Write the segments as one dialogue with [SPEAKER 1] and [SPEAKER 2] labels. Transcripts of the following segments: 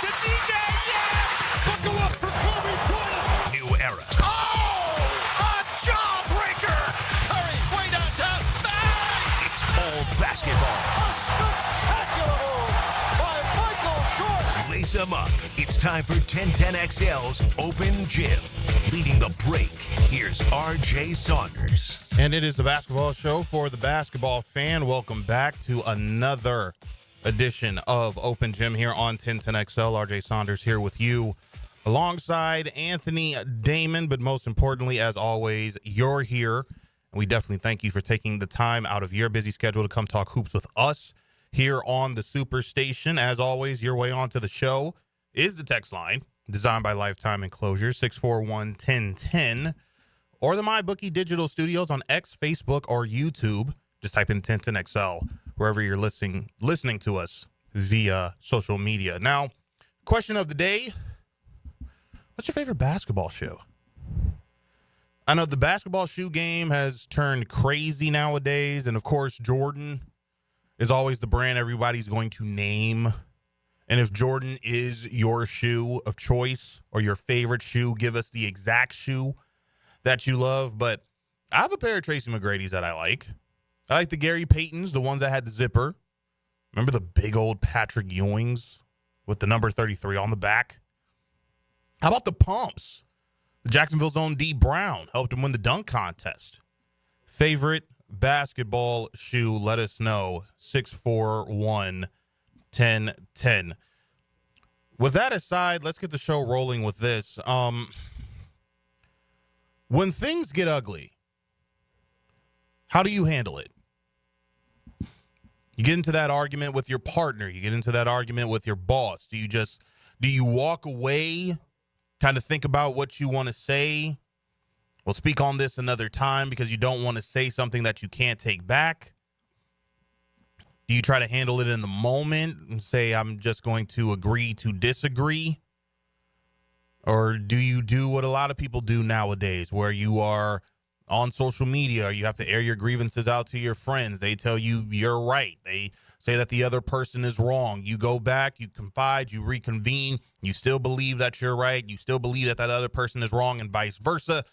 [SPEAKER 1] to DJ. Yes! Buckle up for Kobe Bryant.
[SPEAKER 2] New era.
[SPEAKER 1] Oh! A jawbreaker! Curry, way downtown. Bang!
[SPEAKER 2] It's all basketball.
[SPEAKER 1] A spectacular move by Michael Jordan.
[SPEAKER 2] Lace 'em up. It's time for 1010XL's Open Gym. Leading the break, here's RJ Saunders.
[SPEAKER 3] And it is the basketball show for the basketball fan. Welcome back to another edition of Open Gym here on 1010XL. RJ Saunders here with you alongside Anthony Damon. But most importantly, as always, you're here. And we definitely thank you for taking the time out of your busy schedule to come talk hoops with us here on the Superstation. As always, your way onto the show is the text line, designed by Lifetime Enclosure, 641-1010, or the MyBookie Digital Studios on X, Facebook, or YouTube. Just type in 1010XL wherever you're listening to us via social media. Now, question of the day, what's your favorite basketball shoe? I know the basketball shoe game has turned crazy nowadays, and of course, Jordan is always the brand everybody's going to name. And if Jordan is your shoe of choice or your favorite shoe, give us the exact shoe that you love. But I have a pair of Tracy McGrady's that I like. I like the Gary Paytons, the ones that had the zipper. Remember the big old Patrick Ewings with the number 33 on the back? How about the pumps? The Jacksonville's own D. Brown helped him win the dunk contest. Favorite basketball shoe, let us know. 641-1010. With that aside, let's get the show rolling with this. When things get ugly, how do you handle it? You get into that argument with your partner. You get into that argument with your boss. Do you walk away, kind of think about what you want to say? We'll speak on this another time because you don't want to say something that you can't take back. Do you try to handle it in the moment and say, I'm just going to agree to disagree? Or do you do what a lot of people do nowadays, where you are on social media, or you have to air your grievances out to your friends? They tell you you're right. They say that the other person is wrong. You go back, you confide, you reconvene. You still believe that you're right. You still believe that that other person is wrong, and vice versa.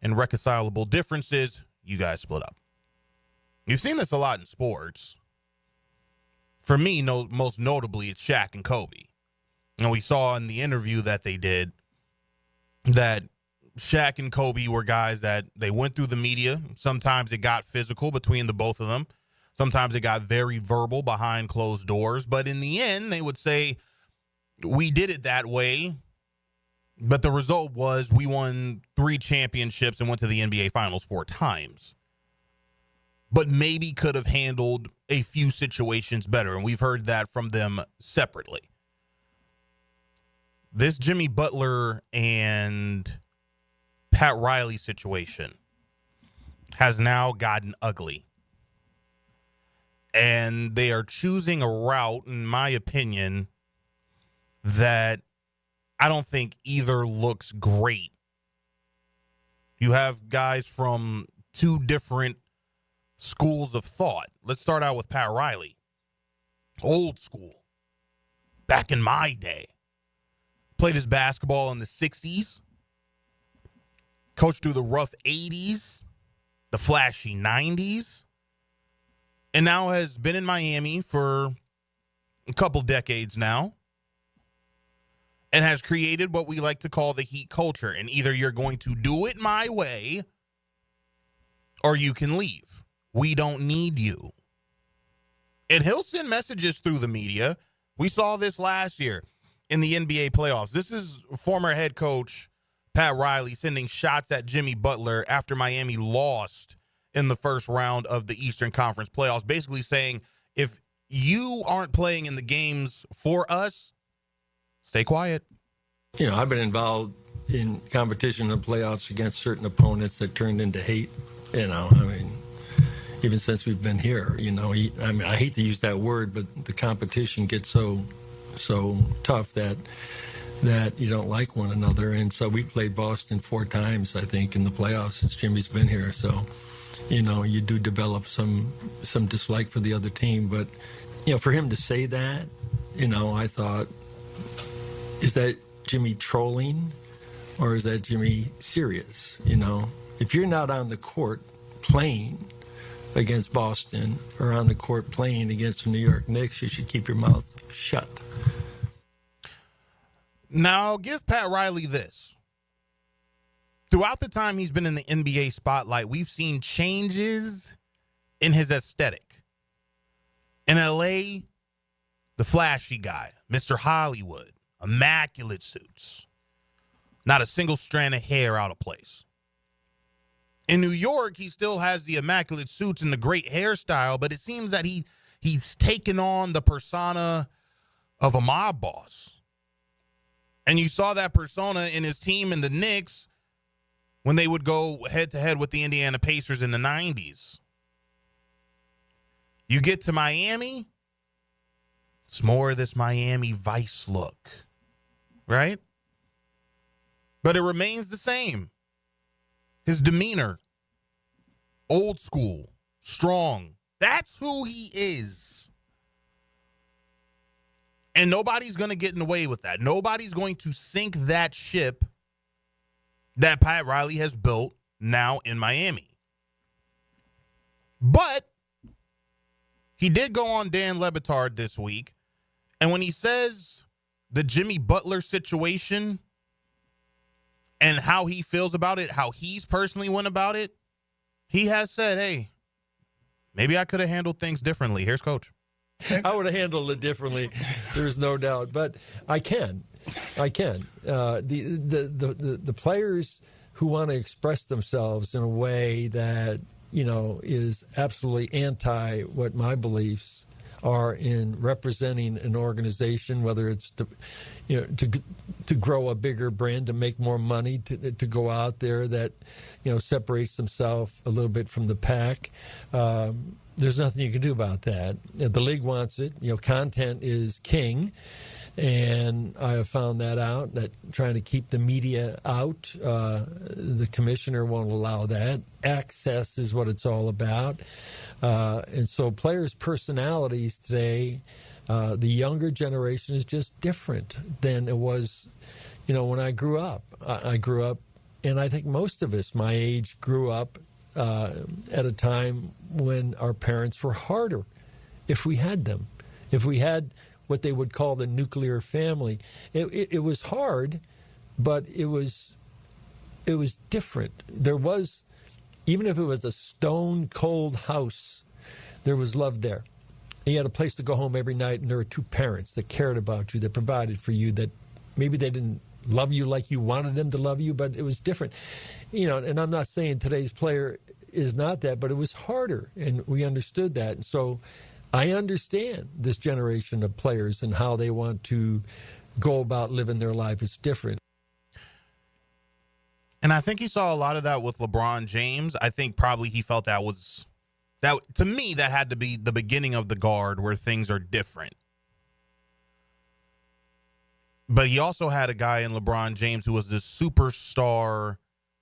[SPEAKER 3] And reconcilable differences, you guys split up. You've seen this a lot in sports. For me, most notably, it's Shaq and Kobe. And we saw in the interview that they did that Shaq and Kobe were guys that they went through the media. Sometimes it got physical between the both of them. Sometimes it got very verbal behind closed doors. But in the end, they would say, we did it that way. But the result was we won 3 championships and went to the NBA Finals 4 times. But maybe could have handled a few situations better. And we've heard that from them separately. This Jimmy Butler and Pat Riley situation has now gotten ugly. And they are choosing a route, in my opinion, that I don't think either looks great. You have guys from 2 different schools of thought. Let's start out with Pat Riley. Old school. Back in my day. Played his basketball in the 60s. Coached through the rough 80s. The flashy 90s. And now has been in Miami for a couple decades now. And has created what we like to call the Heat culture. And either you're going to do it my way, or you can leave. We don't need you. And he'll send messages through the media. We saw this last year in the NBA playoffs. This is former head coach Pat Riley sending shots at Jimmy Butler after Miami lost in the first round of the Eastern Conference playoffs, basically saying, if you aren't playing in the games for us, stay quiet.
[SPEAKER 4] You know, I've been involved in competition in the playoffs against certain opponents that turned into hate. You know, I mean, even since we've been here, you know, I hate to use that word, but the competition gets so tough that you don't like one another. And so we played Boston 4 times, I think, in the playoffs since Jimmy's been here. So, you know, you do develop some dislike for the other team. But, you know, for him to say that, you know, I thought, is that Jimmy trolling or is that Jimmy serious? If you're not on the court playing against Boston or on the court playing against the New York Knicks, you should keep your mouth shut.
[SPEAKER 3] Now, give Pat Riley this. Throughout the time he's been in the NBA spotlight, we've seen changes in his aesthetic. In LA, the flashy guy, Mr. Hollywood, immaculate suits. Not a single strand of hair out of place. In New York, he still has the immaculate suits and the great hairstyle, but it seems that he's taken on the persona of a mob boss. And you saw that persona in his team in the Knicks when they would go head-to-head with the Indiana Pacers in the 90s. You get to Miami, it's more of this Miami Vice look, right? But it remains the same. His demeanor, old school, strong. That's who he is. And nobody's going to get in the way with that. Nobody's going to sink that ship that Pat Riley has built now in Miami. But he did go on Dan Le Batard this week, and when he says the Jimmy Butler situation and how he feels about it, how he's personally went about it, he has said, hey, maybe I could have handled things differently. Here's Coach.
[SPEAKER 4] I would have handled it differently. There's no doubt, but I can. The players who want to express themselves in a way that is absolutely anti what my beliefs are in representing an organization, whether it's to grow a bigger brand, to make more money, to go out there that separates themselves a little bit from the pack. There's nothing you can do about that. The league wants it. Content is king. And I have found that out, that trying to keep the media out, the commissioner won't allow that. Access is what it's all about. And so players' personalities today, the younger generation is just different than it was, when I grew up. I grew up, and I think most of us my age grew up at a time when our parents were harder, if we had them. If we had what they would call the nuclear family, it was hard, but it was different. There was, even if it was a stone cold house, there was love there. And you had a place to go home every night, and there were two parents that cared about you, that provided for you, that maybe they didn't love you like you wanted them to love you, but it was different. And I'm not saying today's player is not that, but it was harder, and we understood that. And so I understand this generation of players and how they want to go about living their life. It's different.
[SPEAKER 3] And I think he saw a lot of that with LeBron James. I think probably he felt that to me, that had to be the beginning of the guard where things are different. But he also had a guy in LeBron James who was this superstar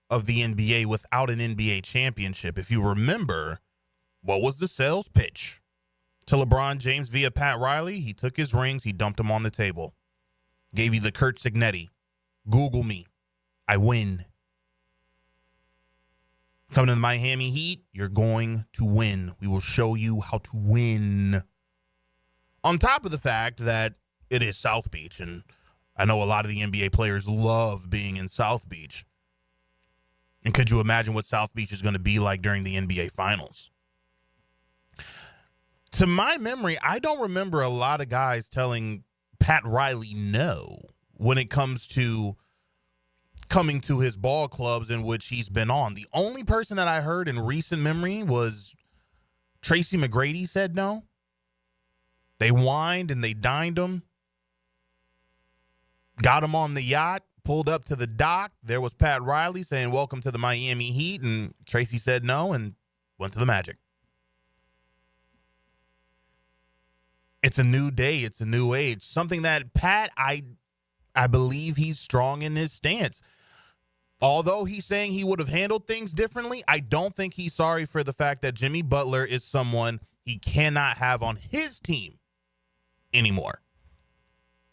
[SPEAKER 3] of the NBA without an NBA championship. If you remember, what was the sales pitch to LeBron James via Pat Riley? He took his rings, he dumped them on the table. Gave you the Kurt Signetti. Google me. I win. Coming to the Miami Heat, you're going to win. We will show you how to win. On top of the fact that it is South Beach, and I know a lot of the NBA players love being in South Beach. And could you imagine what South Beach is going to be like during the NBA Finals? To my memory, I don't remember a lot of guys telling Pat Riley no when it comes to coming to his ball clubs in which he's been on. The only person that I heard in recent memory was Tracy McGrady said no. They wined and they dined him. Got him on the yacht, pulled up to the dock. There was Pat Riley saying, welcome to the Miami Heat. And Tracy said no and went to the Magic. It's a new day. It's a new age. Something that Pat, I believe he's strong in his stance. Although he's saying he would have handled things differently, I don't think he's sorry for the fact that Jimmy Butler is someone he cannot have on his team anymore.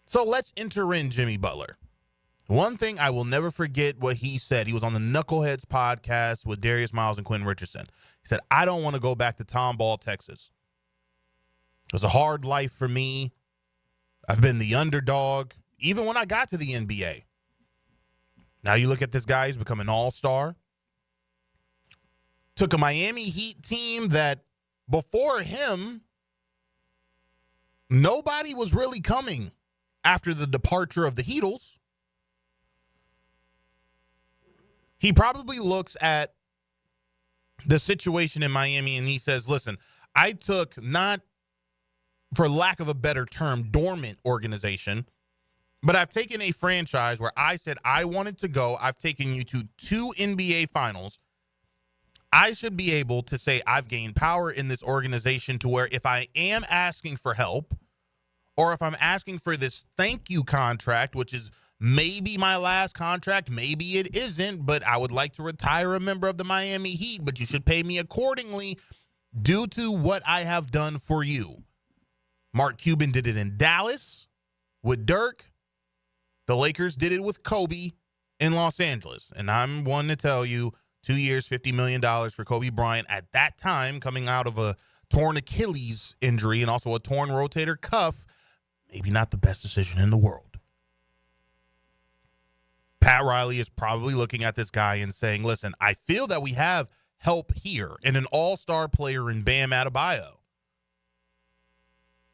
[SPEAKER 3] So let's enter in Jimmy Butler. One thing I will never forget what he said. He was on the Knuckleheads podcast with Darius Miles and Quentin Richardson. He said, I don't want to go back to Tomball, Texas. It was a hard life for me. I've been the underdog, even when I got to the NBA. Now you look at this guy, he's become an all-star. Took a Miami Heat team that before him, nobody was really coming after the departure of the Heatles. He probably looks at the situation in Miami and he says, listen, I took, not for lack of a better term, dormant organization, but I've taken a franchise where I said I wanted to go. I've taken you to 2 NBA finals. I should be able to say I've gained power in this organization to where if I am asking for help or if I'm asking for this thank you contract, which is maybe my last contract, maybe it isn't, but I would like to retire a member of the Miami Heat, but you should pay me accordingly due to what I have done for you. Mark Cuban did it in Dallas with Dirk. The Lakers did it with Kobe in Los Angeles. And I'm one to tell you, 2 years, $50 million for Kobe Bryant at that time, coming out of a torn Achilles injury and also a torn rotator cuff, maybe not the best decision in the world. Pat Riley is probably looking at this guy and saying, listen, I feel that we have help here and an all-star player in Bam Adebayo.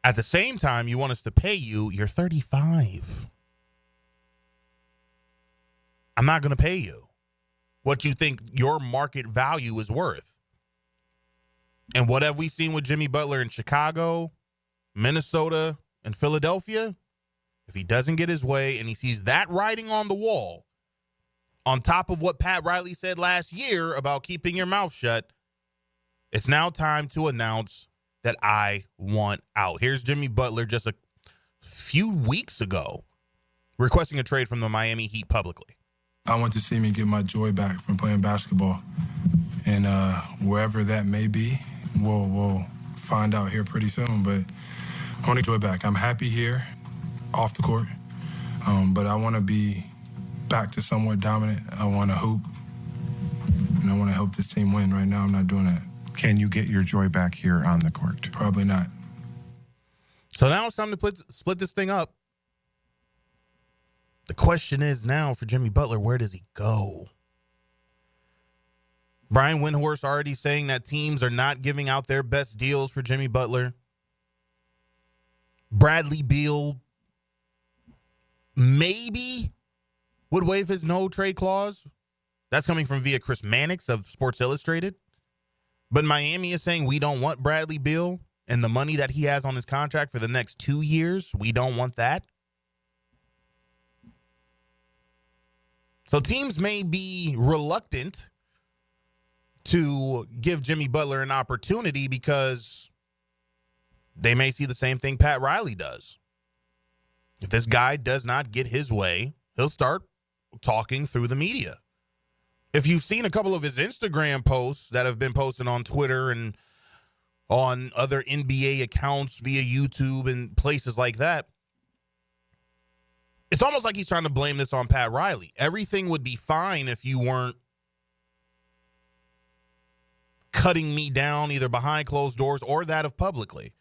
[SPEAKER 3] At the same time, you want us to pay you, you're 35. I'm not going to pay you what you think your market value is worth. And what have we seen with Jimmy Butler in Chicago, Minnesota, and Philadelphia? If he doesn't get his way and he sees that writing on the wall, on top of what Pat Riley said last year about keeping your mouth shut, it's now time to announce that I want out. Here's Jimmy Butler just a few weeks ago requesting a trade from the Miami Heat publicly.
[SPEAKER 5] I want to see me get my joy back from playing basketball. And wherever that may be, we'll find out here pretty soon. But I want to joy back. I'm happy here, off the court, but I want to be back to somewhat dominant. I want to hoop, and I want to help this team win. Right now, I'm not doing that.
[SPEAKER 6] Can you get your joy back here on the court?
[SPEAKER 5] Probably not.
[SPEAKER 3] So now it's time to split this thing up. The question is now for Jimmy Butler, where does he go? Brian Windhorst already saying that teams are not giving out their best deals for Jimmy Butler. Bradley Beal maybe would waive his no-trade clause. That's coming from via Chris Mannix of Sports Illustrated. But Miami is saying we don't want Bradley Beal and the money that he has on his contract for the next 2 years. We don't want that. So teams may be reluctant to give Jimmy Butler an opportunity because they may see the same thing Pat Riley does. If this guy does not get his way, he'll start talking through the media. If you've seen a couple of his Instagram posts that have been posted on Twitter and on other NBA accounts via YouTube and places like that, it's almost like he's trying to blame this on Pat Riley. Everything would be fine if you weren't cutting me down either behind closed doors or that of publicly.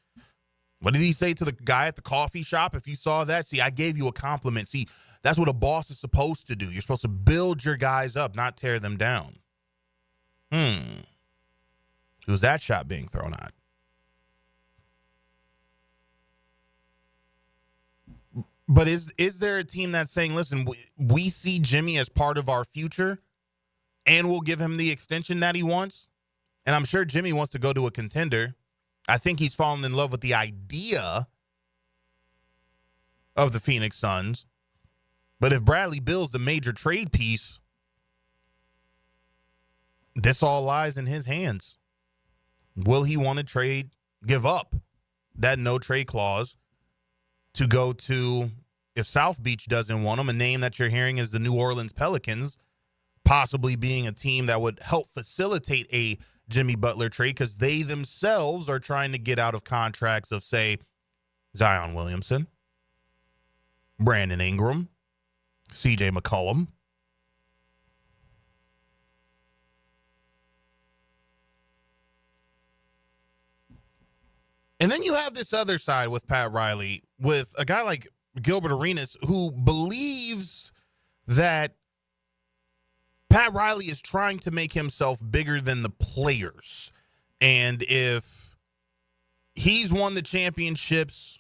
[SPEAKER 3] What did he say to the guy at the coffee shop? If you saw that, see, I gave you a compliment. See, that's what a boss is supposed to do. You're supposed to build your guys up, not tear them down. Who's that shot being thrown at? But is there a team that's saying, listen, we see Jimmy as part of our future and we'll give him the extension that he wants? And I'm sure Jimmy wants to go to a contender. I think he's fallen in love with the idea of the Phoenix Suns. But if Bradley Beal's the major trade piece, this all lies in his hands. Will he want to give up that no trade clause to go to, if South Beach doesn't want him, a name that you're hearing is the New Orleans Pelicans, possibly being a team that would help facilitate a Jimmy Butler trade because they themselves are trying to get out of contracts of, say, Zion Williamson. Brandon Ingram, CJ McCollum. And then you have this other side with Pat Riley, with a guy like Gilbert Arenas, who believes that Pat Riley is trying to make himself bigger than the players. And if he's won the championships,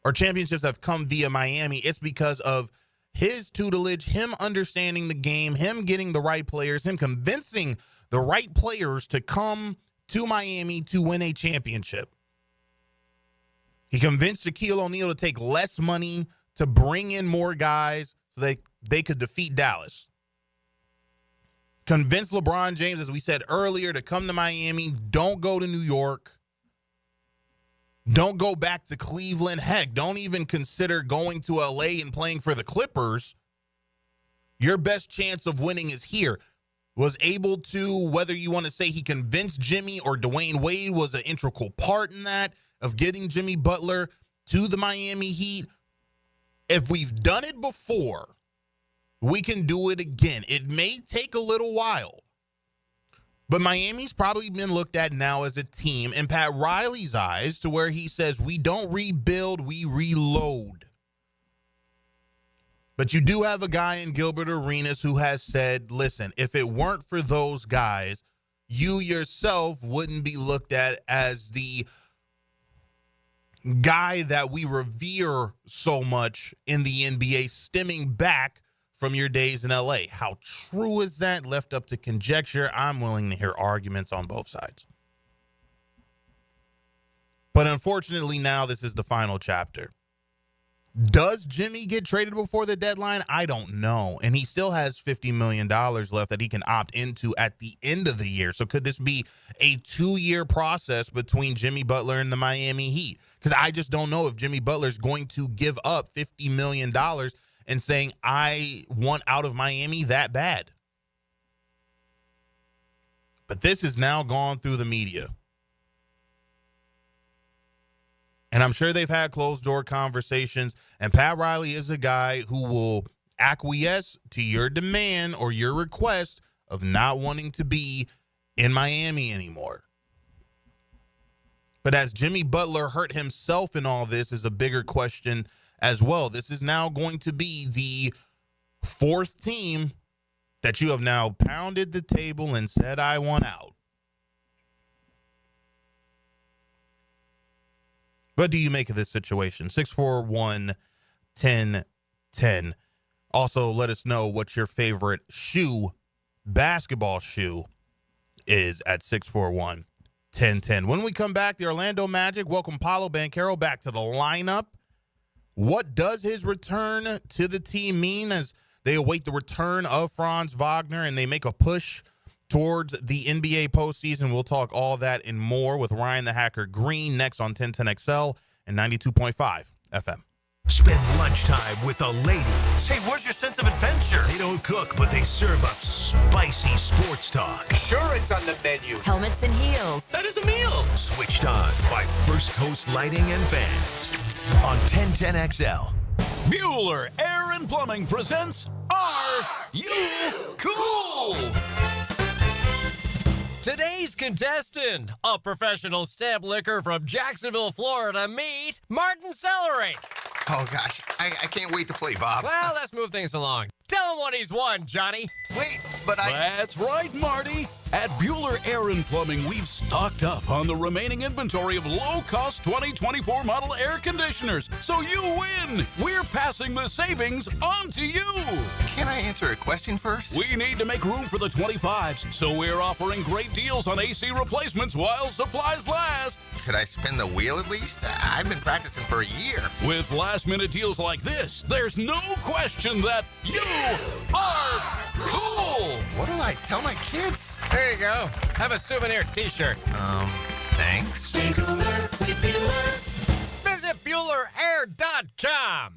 [SPEAKER 3] or championships have come via Miami, it's because of his tutelage, him understanding the game, him getting the right players, him convincing the right players to come to Miami to win a championship. He convinced Shaquille O'Neal to take less money to bring in more guys so they could defeat Dallas. Convinced LeBron James, as we said earlier, to come to Miami. Don't go to New York. Don't go back to Cleveland. Heck, don't even consider going to LA and playing for the Clippers. Your best chance of winning is here. Was able to, whether you want to say he convinced Jimmy or Dwayne Wade was an integral part in that, of getting Jimmy Butler to the Miami Heat. If we've done it before, we can do it again. It may take a little while, but Miami's probably been looked at now as a team in Pat Riley's eyes to where he says, we don't rebuild, we reload. But you do have a guy in Gilbert Arenas who has said, listen, if it weren't for those guys, you yourself wouldn't be looked at as the guy that we revere so much in the NBA, stemming back from your days in LA. How true is that? Left up to conjecture. I'm willing to hear arguments on both sides. But unfortunately, now this is the final chapter. Does Jimmy get traded before the deadline? I don't know. And he still has $50 million left that he can opt into at the end of the year. So could this be a 2-year process between Jimmy Butler and the Miami Heat? Because I just don't know if Jimmy Butler is going to give up $50 million and saying, I want out of Miami that bad. But this has now gone through the media. And I'm sure they've had closed-door conversations, and Pat Riley is a guy who will acquiesce to your demand or your request of not wanting to be in Miami anymore. But as Jimmy Butler hurt himself in all this is a bigger question as well. This is now going to be the 4th team that you have now pounded the table and said, I want out. What do you make of this situation? 641-1010. Also, let us know what your favorite basketball shoe, is at 641-1010. When we come back, the Orlando Magic welcome Paolo Banchero back to the lineup. What does his return to the team mean as they await the return of Franz Wagner and they make a push towards the NBA postseason? We'll talk all that and more with Ryan the Hacker Green next on 1010XL and 92.5 FM.
[SPEAKER 2] Spend lunchtime with the ladies.
[SPEAKER 1] Hey, where's your sense of adventure?
[SPEAKER 2] They don't cook, but they serve up spicy sports talk.
[SPEAKER 1] Sure, it's on the menu.
[SPEAKER 7] Helmets and heels.
[SPEAKER 1] That is a meal.
[SPEAKER 2] Switched on by First Coast Lighting and Fans on 1010XL.
[SPEAKER 8] Bueller Air and Plumbing presents Are You Cool?
[SPEAKER 9] Today's contestant, a professional stamp licker from Jacksonville, Florida, meet Martin Celery.
[SPEAKER 10] Oh, gosh. I can't wait to play, Bob.
[SPEAKER 9] Well, let's move things along. Tell him what he's won, Johnny.
[SPEAKER 10] Wait, but
[SPEAKER 8] That's right, Marty. At Bueller Air and Plumbing, we've stocked up on the remaining inventory of low-cost 2024 model air conditioners. So you win. We're passing the savings on to you.
[SPEAKER 10] Can I answer a question first?
[SPEAKER 8] We need to make room for the 25s, so we're offering great deals on AC replacements while supplies last.
[SPEAKER 10] Could I spin the wheel at least? I've been practicing for a year.
[SPEAKER 8] With last-minute deals like this, there's no question that you are cool.
[SPEAKER 10] What do I tell my kids?
[SPEAKER 9] There you go. Have a souvenir t-shirt.
[SPEAKER 10] Thanks.
[SPEAKER 7] Stay cooler with Bueller.
[SPEAKER 9] Visit BuellerAir.com.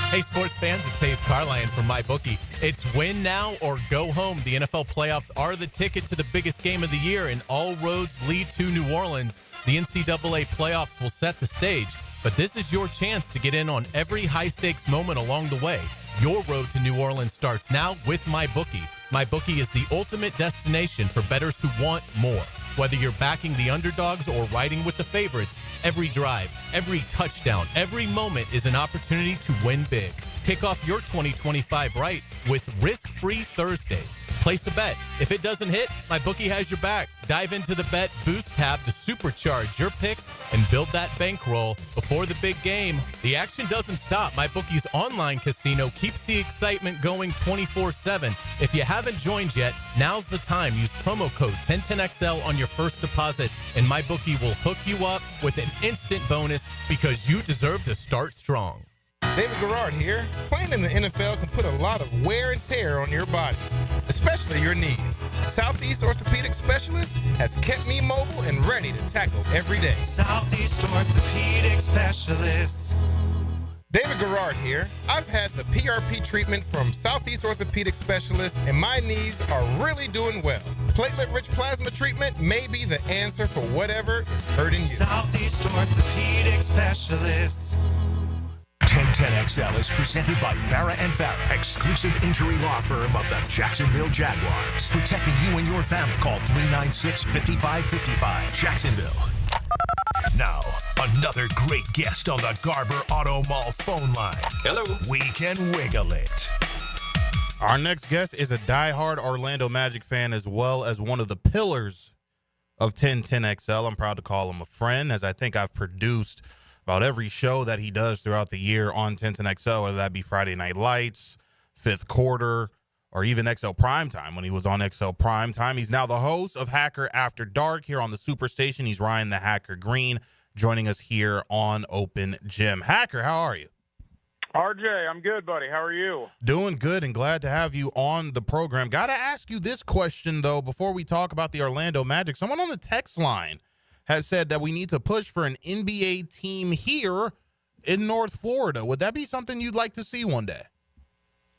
[SPEAKER 11] Hey, sports fans, it's Hayes Carline from MyBookie. It's win now or go home. The NFL playoffs are the ticket to the biggest game of the year, and all roads lead to New Orleans. The NCAA playoffs will set the stage. But this is your chance to get in on every high-stakes moment along the way. Your road to New Orleans starts now with MyBookie. MyBookie is the ultimate destination for bettors who want more. Whether you're backing the underdogs or riding with the favorites, every drive, every touchdown, every moment is an opportunity to win big. Kick off your 2025 right with risk-free Thursdays. Place a bet. If it doesn't hit, MyBookie has your back. Dive into the Bet Boost tab to supercharge your picks and build that bankroll before the big game. The action doesn't stop. MyBookie's online casino keeps the excitement going 24/7. If you haven't joined yet, now's the time. Use promo code 1010XL on your first deposit, and MyBookie will hook you up with an instant bonus because you deserve to start strong.
[SPEAKER 12] David Garrard here. Playing in the NFL can put a lot of wear and tear on your body, especially your knees. Southeast Orthopedic Specialist has kept me mobile and ready to tackle every day.
[SPEAKER 13] Southeast Orthopedic Specialist.
[SPEAKER 12] David Garrard here. I've had the PRP treatment from Southeast Orthopedic Specialist, and my knees are really doing well. Platelet-rich plasma treatment may be the answer for whatever is hurting you.
[SPEAKER 13] Southeast Orthopedic Specialist.
[SPEAKER 2] 1010XL is presented by Farah & Farah, exclusive injury law firm of the Jacksonville Jaguars. Protecting you and your family. Call 396-5555. Jacksonville. Now, another great guest on the Garber Auto Mall phone line.
[SPEAKER 14] Hello.
[SPEAKER 2] We can wiggle it.
[SPEAKER 3] Our next guest is a diehard Orlando Magic fan as well as one of the pillars of 1010XL. I'm proud to call him a friend, as I think I've produced about every show that he does throughout the year on 1010XL, whether that be Friday Night Lights, Fifth Quarter, or even XL Primetime when he was on XL Primetime. He's now the host of Hacker After Dark here on the Superstation. He's Ryan the Hacker Green, joining us here on Open Gym. Hacker, how are you?
[SPEAKER 15] RJ, I'm good, buddy. How are you?
[SPEAKER 3] Doing good and glad to have you on the program. Got to ask you this question, though, before we talk about the Orlando Magic. Someone on the text line has said that we need to push for an NBA team here in North Florida. Would that be something you'd like to see one day?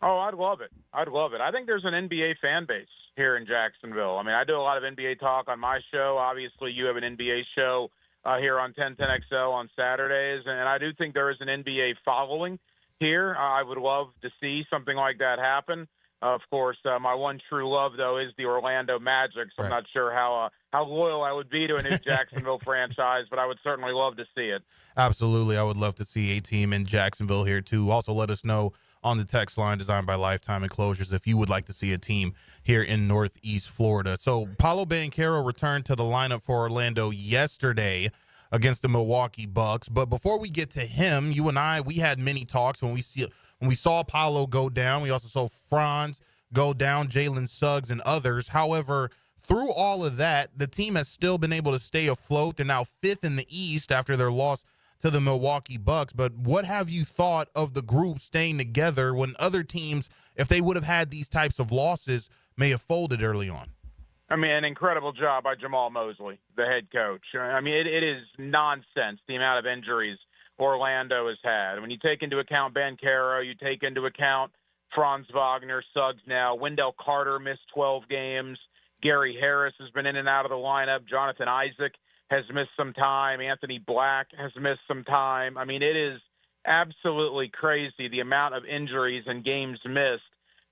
[SPEAKER 15] Oh, I'd love it. I'd love it. I think there's an NBA fan base here in Jacksonville. I mean, I do a lot of NBA talk on my show. Obviously, you have an NBA show here on 1010XL on Saturdays, and I do think there is an NBA following here. I would love to see something like that happen. Of course, my one true love, though, is the Orlando Magic, so I'm not sure how loyal I would be to a new Jacksonville franchise, but I would certainly love to see it.
[SPEAKER 3] Absolutely. I would love to see a team in Jacksonville here, too. Also, let us know on the text line designed by Lifetime Enclosures if you would like to see a team here in Northeast Florida. So, Paolo Banchero returned to the lineup for Orlando yesterday against the Milwaukee Bucks. But before we get to him, you and I, we had many talks when we saw Paolo go down. We also saw Franz go down, Jalen Suggs, and others. However, through all of that, the team has still been able to stay afloat. They're now fifth in the East after their loss to the Milwaukee Bucks. But what have you thought of the group staying together when other teams, if they would have had these types of losses, may have folded early on?
[SPEAKER 15] I mean, an incredible job by Jamal Mosley, the head coach. I mean, it is nonsense, the amount of injuries Orlando has had. When you take into account Banchero, you take into account Franz Wagner, Suggs now, Wendell Carter missed 12 games, Gary Harris has been in and out of the lineup, Jonathan Isaac has missed some time, Anthony Black has missed some time. I mean, it is absolutely crazy the amount of injuries and games missed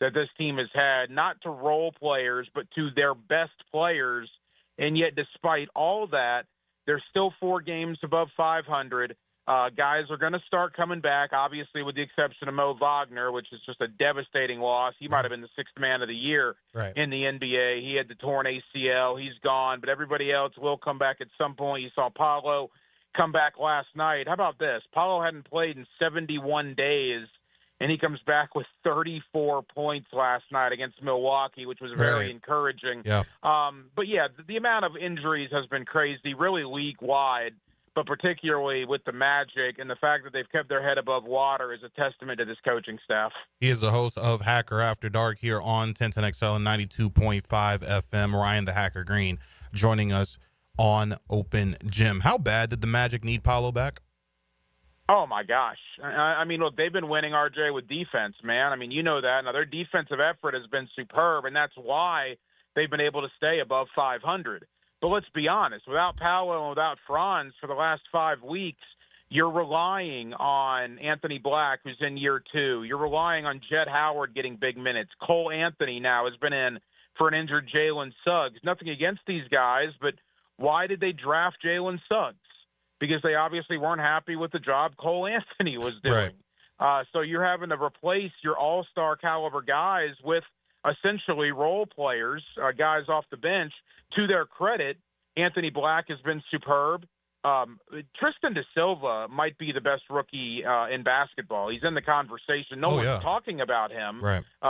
[SPEAKER 15] that this team has had, not to role players, but to their best players. And yet, despite all that, they're still 4 games above 500. Guys are going to start coming back, obviously, with the exception of Mo Wagner, which is just a devastating loss. He might have been the 6th man of the year in the NBA. He had the torn ACL. He's gone, but everybody else will come back at some point. You saw Paolo come back last night. How about this? Paolo hadn't played in 71 days, and he comes back with 34 points last night against Milwaukee, which was very encouraging.
[SPEAKER 3] Yeah.
[SPEAKER 15] But, yeah, the amount of injuries has been crazy, really league-wide, but particularly with the Magic, and the fact that they've kept their head above water is a testament to this coaching staff.
[SPEAKER 3] He is the host of Hacker After Dark here on 1010XL and 92.5 FM. Ryan the Hacker Green joining us on Open Gym. How bad did the Magic need Paolo back?
[SPEAKER 15] Oh, my gosh. I mean, look, they've been winning, RJ, with defense, man. I mean, you know that. Now, their defensive effort has been superb, and that's why they've been able to stay above 500. But let's be honest, without Paolo and without Franz for the last 5 weeks, You're relying on Anthony Black, who's in year 2. You're relying on Jett Howard getting big minutes. Cole Anthony now has been in for an injured Jalen Suggs. Nothing against these guys, but why did they draft Jalen Suggs? Because they obviously weren't happy with the job Cole Anthony was doing.
[SPEAKER 3] Right.
[SPEAKER 15] So you're having to replace your all-star caliber guys with essentially role players, guys off the bench. To their credit, Anthony Black has been superb. Tristan da Silva might be the best rookie in basketball. He's in the conversation. No one's talking about him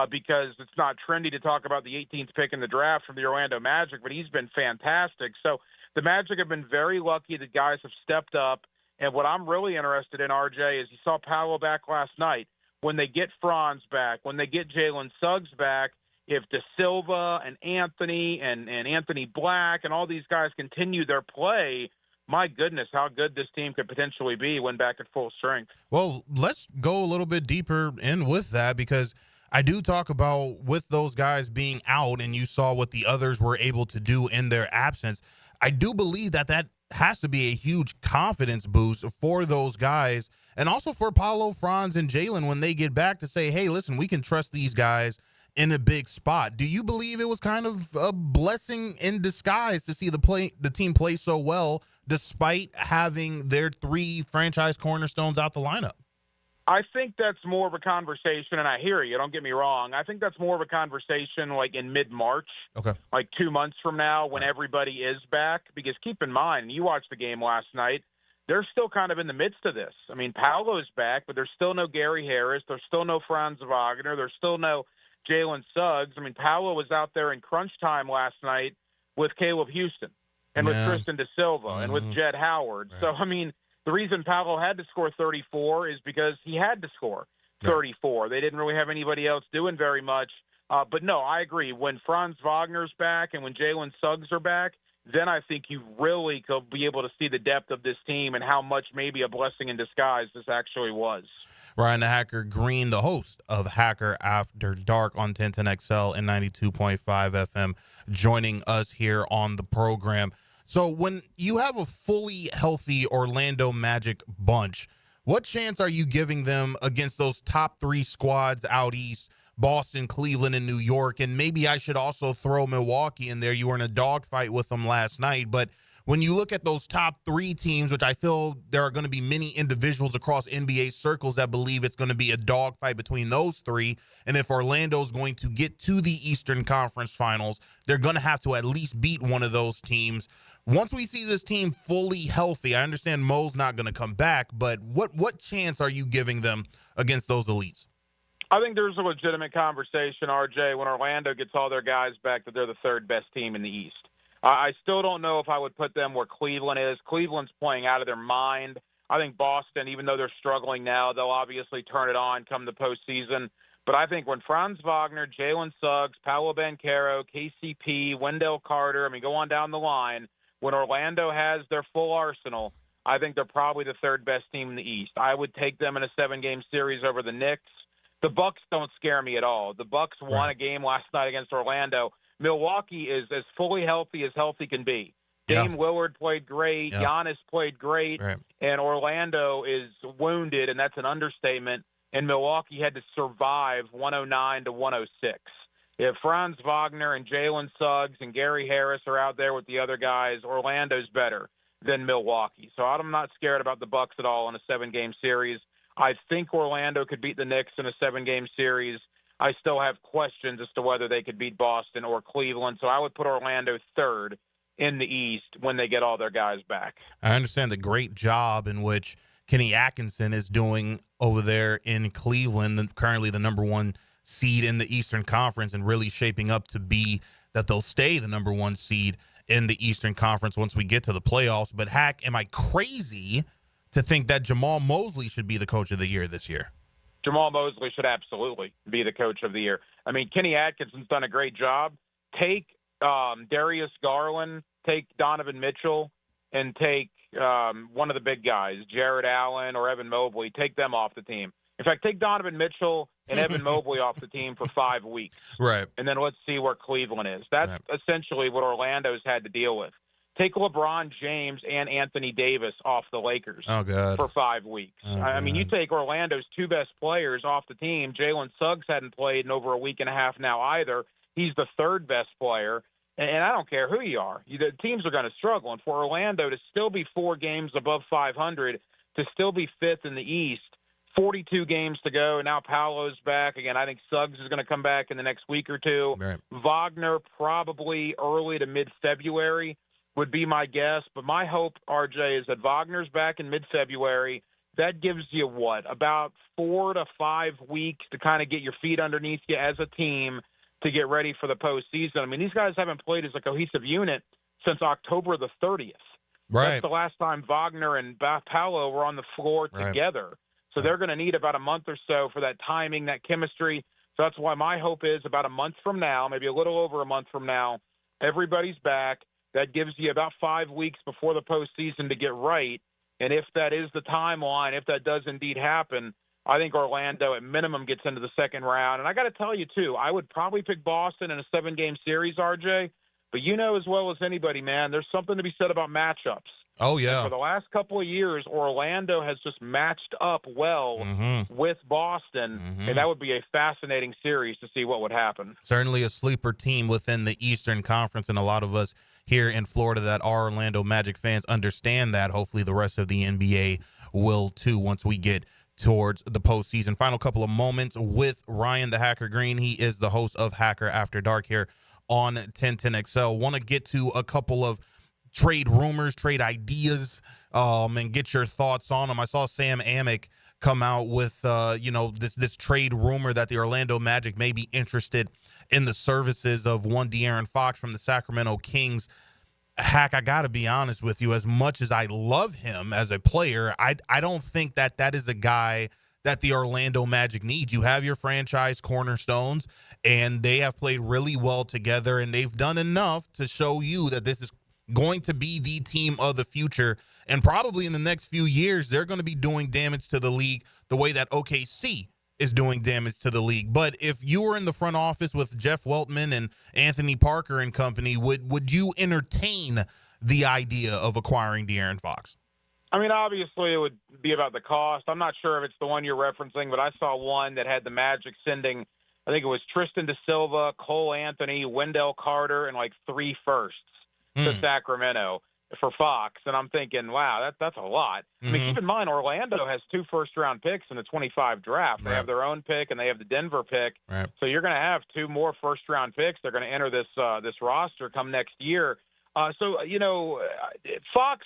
[SPEAKER 15] because it's not trendy to talk about the 18th pick in the draft from the Orlando Magic, but he's been fantastic. So the Magic have been very lucky that guys have stepped up. And what I'm really interested in, RJ, is you saw Paolo back last night. When they get Franz back, when they get Jalen Suggs back, if Da Silva and Anthony and Anthony Black and all these guys continue their play, my goodness, how good this team could potentially be when back at full strength.
[SPEAKER 3] Well, let's go a little bit deeper in with that, because I do talk about with those guys being out and you saw what the others were able to do in their absence. I do believe that has to be a huge confidence boost for those guys, and also for Paolo, Franz, and Jalen when they get back to say, hey, listen, we can trust these guys in a big spot. Do you believe it was kind of a blessing in disguise to see the team play so well despite having their 3 franchise cornerstones out the lineup?
[SPEAKER 15] I think that's more of a conversation, and I hear you, don't get me wrong. I think that's more of a conversation like in mid-March, like 2 months from now when everybody is back. Because keep in mind, you watched the game last night, they're still kind of in the midst of this. I mean, Paolo's back, but there's still no Gary Harris. There's still no Franz Wagner. There's still no Jalen Suggs. I mean, Paolo was out there in crunch time last night with Caleb Houston and with Tristan da Silva and with Jett Howard. So, I mean, the reason Paolo had to score 34 is because he had to score 34. They didn't really have anybody else doing very much. But, no, I agree. When Franz Wagner's back and when Jalen Suggs are back, then I think you really could be able to see the depth of this team and how much maybe a blessing in disguise this actually was.
[SPEAKER 3] Ryan the Hacker Green, the host of Hacker After Dark on 1010XL and 92.5 FM, joining us here on the program. So when you have a fully healthy Orlando Magic bunch, what chance are you giving them against those top 3 squads out east, Boston, Cleveland, and New York? And maybe I should also throw Milwaukee in there. You were in a dogfight with them last night, but when you look at those top 3 teams, which I feel there are going to be many individuals across NBA circles that believe it's going to be a dogfight between those 3, and if Orlando's going to get to the Eastern Conference Finals, they're going to have to at least beat one of those teams. Once we see this team fully healthy, I understand Mo's not going to come back, but what chance are you giving them against those elites?
[SPEAKER 15] I think there's a legitimate conversation, RJ, when Orlando gets all their guys back, that they're the 3rd best team in the East. I still don't know if I would put them where Cleveland is. Cleveland's playing out of their mind. I think Boston, even though they're struggling now, they'll obviously turn it on come the postseason. But I think when Franz Wagner, Jalen Suggs, Paolo Banchero, KCP, Wendell Carter, go on down the line, when Orlando has their full arsenal, I think they're probably the 3rd best team in the East. I would take them in a 7-game series over the Knicks. The Bucks don't scare me at all. The Bucks won a game last night against Orlando. Milwaukee is as fully healthy as healthy can be. Dame Lillard played great. Giannis played great. And Orlando is wounded, and that's an understatement. And Milwaukee had to survive 109 to 106. If Franz Wagner and Jalen Suggs and Gary Harris are out there with the other guys, Orlando's better than Milwaukee. So I'm not scared about the Bucks at all in a 7-game series. I think Orlando could beat the Knicks in a 7-game series. I still have questions as to whether they could beat Boston or Cleveland. So I would put Orlando 3rd in the East when they get all their guys back.
[SPEAKER 3] I understand the great job in which Kenny Atkinson is doing over there in Cleveland, currently the number 1 seed in the Eastern Conference, and really shaping up to be that they'll stay the number 1 seed in the Eastern Conference once we get to the playoffs. But, Hack, am I crazy to think that Jamal Mosley should be the coach of the year this year?
[SPEAKER 15] Jamal Mosley should absolutely be the coach of the year. Kenny Atkinson's done a great job. Take Darius Garland, take Donovan Mitchell, and take one of the big guys, Jared Allen or Evan Mobley. Take them off the team. In fact, take Donovan Mitchell and Evan Mobley off the team for 5 weeks.
[SPEAKER 3] Right.
[SPEAKER 15] And then let's see where Cleveland is. That's essentially what Orlando's had to deal with. take LeBron James and Anthony Davis off the Lakers for 5 weeks. I mean, you take Orlando's two best players off the team. Jalen Suggs hadn't played in over a week and a half now either. He's the third best player. And I don't care who you are. The teams are going to struggle. And for Orlando to still be 4 games above 500, to still be fifth in the East, 42 games to go. Now Paolo's back. Again, I think Suggs is going to come back in the next week or two.
[SPEAKER 3] Right.
[SPEAKER 15] Wagner probably early to mid-February would be my guess. But my hope, RJ, is that Wagner's back in mid-February. That gives you, about 4 to 5 weeks to kind of get your feet underneath you as a team to get ready for the postseason. I mean, these guys haven't played as a cohesive unit since October the 30th.
[SPEAKER 3] Right.
[SPEAKER 15] That's the last time Wagner and Paolo were on the floor together. So they're going to need about a month or so for that timing, that chemistry. So that's why my hope is about a month from now, maybe a little over a month from now, everybody's back. That gives you about 5 weeks before the postseason to get right. And if that is the timeline, if that does indeed happen, I think Orlando at minimum gets into the second round. And I got to tell you, too, I would probably pick Boston in a 7-game series, RJ. But you know as well as anybody, man, there's something to be said about matchups.
[SPEAKER 3] Oh, yeah.
[SPEAKER 15] And for the last couple of years, Orlando has just matched up well with Boston, and that would be a fascinating series to see what would happen.
[SPEAKER 3] Certainly a sleeper team within the Eastern Conference, and a lot of us here in Florida that are Orlando Magic fans understand that. Hopefully the rest of the NBA will, too, once we get towards the postseason. Final couple of moments with Ryan the Hacker Green. He is the host of Hacker After Dark here on 1010XL. Want to get to a couple of trade rumors, trade ideas, and get your thoughts on them. I saw Sam Amick come out with, this trade rumor that the Orlando Magic may be interested in the services of one De'Aaron Fox from the Sacramento Kings. Hack, I got to be honest with you. As much as I love him as a player, I don't think that is a guy that the Orlando Magic needs. You have your franchise cornerstones, and they have played really well together, and they've done enough to show you that this is going to be the team of the future. And probably in the next few years, they're going to be doing damage to the league the way that OKC is doing damage to the league. But if you were in the front office with Jeff Weltman and Anthony Parker and company, would you entertain the idea of acquiring De'Aaron Fox?
[SPEAKER 15] I mean, obviously it would be about the cost. I'm not sure if it's the one you're referencing, but I saw one that had the Magic sending, I think it was Tristan da Silva, Cole Anthony, Wendell Carter, and like 3 firsts to Sacramento for Fox. And I'm thinking, wow, that's a lot. I mean, keep in mind, Orlando has 2 first-round picks in the 25 draft. They have their own pick, and they have the Denver pick.
[SPEAKER 3] Right.
[SPEAKER 15] So you're going to have 2 more first-round picks. They're going to enter this roster come next year. Fox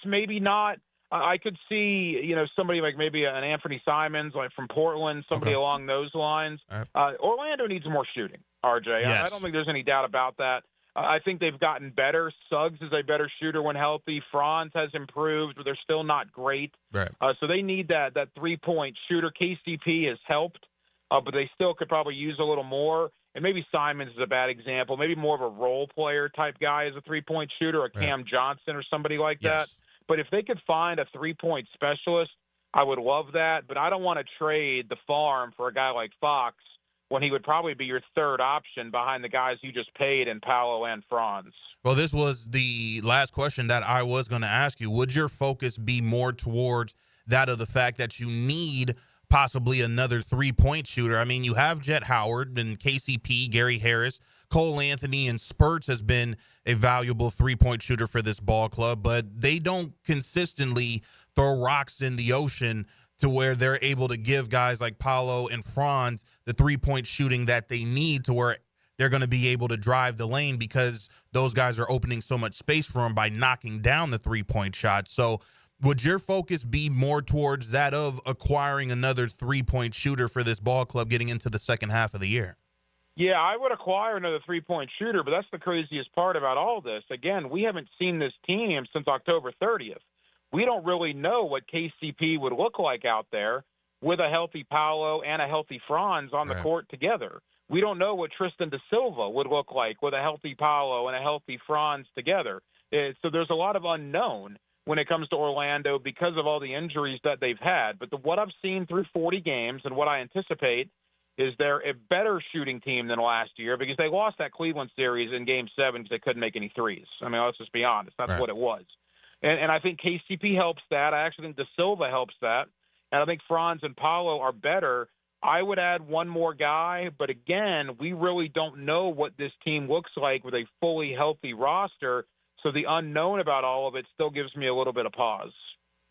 [SPEAKER 15] maybe not. I could see, somebody like maybe an Anthony Simons, like from Portland, somebody along those lines.
[SPEAKER 3] Right.
[SPEAKER 15] Orlando needs more shooting, RJ.
[SPEAKER 3] Yes.
[SPEAKER 15] I don't think there's any doubt about that. I think they've gotten better. Suggs is a better shooter when healthy. Franz has improved, but they're still not great.
[SPEAKER 3] Right.
[SPEAKER 15] So they need that 3-point shooter. KCP has helped, but they still could probably use a little more. And maybe Simons is a bad example. Maybe more of a role player type guy as a 3-point shooter, or Cam Johnson or somebody like that. But if they could find a 3-point specialist, I would love that. But I don't want to trade the farm for a guy like Fox when he would probably be your third option behind the guys you just paid in Paolo and Franz.
[SPEAKER 3] Well, this was the last question that I was going to ask you. Would your focus be more towards that of the fact that you need possibly another 3-point shooter? I mean, you have Jet Howard and KCP, Gary Harris, Cole Anthony, and Spurts has been a valuable 3-point shooter for this ball club, but they don't consistently throw rocks in the ocean to where they're able to give guys like Paolo and Franz the 3-point shooting that they need to where they're going to be able to drive the lane, because those guys are opening so much space for them by knocking down the 3-point shot. So would your focus be more towards that of acquiring another 3-point shooter for this ball club getting into the second half of the year?
[SPEAKER 15] Yeah, I would acquire another 3-point shooter, but that's the craziest part about all this. Again, we haven't seen this team since October 30th. We don't really know what KCP would look like out there with a healthy Paolo and a healthy Franz on the court together. We don't know what Tristan da Silva would look like with a healthy Paolo and a healthy Franz together. So there's a lot of unknown when it comes to Orlando because of all the injuries that they've had. But what I've seen through 40 games and what I anticipate is they're a better shooting team than last year because they lost that Cleveland series in Game 7 because they couldn't make any threes. I mean, let's just be honest. That's what it was. And I think KCP helps that. I actually think De Silva helps that. And I think Franz and Paolo are better. I would add one more guy, but again, we really don't know what this team looks like with a fully healthy roster, so the unknown about all of it still gives me a little bit of pause.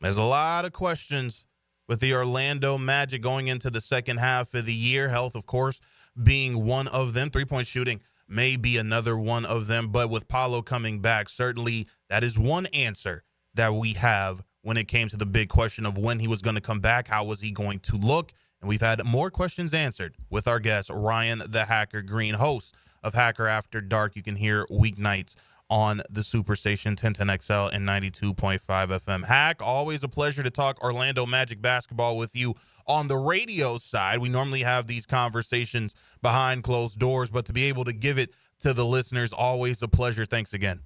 [SPEAKER 3] There's a lot of questions with the Orlando Magic going into the second half of the year. Health, of course, being one of them. Three-point shooting may be another one of them, but with Paolo coming back, certainly that is one answer that we have when it came to the big question of when he was going to come back, how was he going to look. And we've had more questions answered with our guest, Ryan the Hacker Green, host of Hacker After Dark. You can hear weeknights on the Superstation 1010XL and 92.5 FM. Hack, always a pleasure to talk Orlando Magic basketball with you on the radio side. We normally have these conversations behind closed doors, but to be able to give it to the listeners, always a pleasure. Thanks again.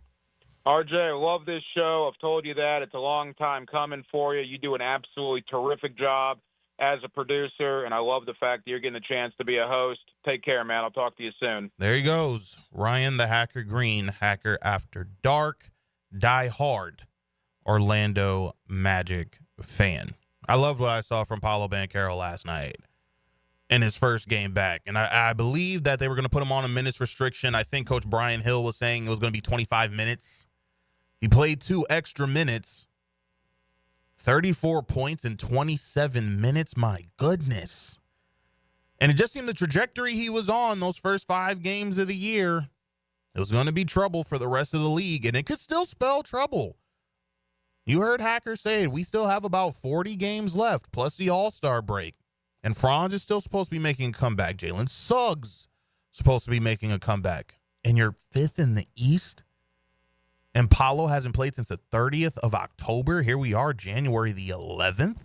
[SPEAKER 15] RJ, I love this show. I've told you that. It's a long time coming for you. You do an absolutely terrific job as a producer, and I love the fact that you're getting the chance to be a host. Take care, man. I'll talk to you soon.
[SPEAKER 3] There he goes. Ryan the Hacker Green, Hacker After Dark, die-hard Orlando Magic fan. I loved what I saw from Paolo Banchero last night in his first game back. And I believe that they were going to put him on a minutes restriction. I think Coach Brian Hill was saying it was going to be 25 minutes. He played 2 extra minutes. 34 points in 27 minutes. My goodness. And it just seemed the trajectory he was on those first 5 games of the year, it was going to be trouble for the rest of the league, and it could still spell trouble. You heard Hacker say it. We still have about 40 games left, plus the All-Star break. And Franz is still supposed to be making a comeback. Jalen Suggs supposed to be making a comeback. And you're 5th in the East? And Paolo hasn't played since the 30th of October. Here we are, January the 11th.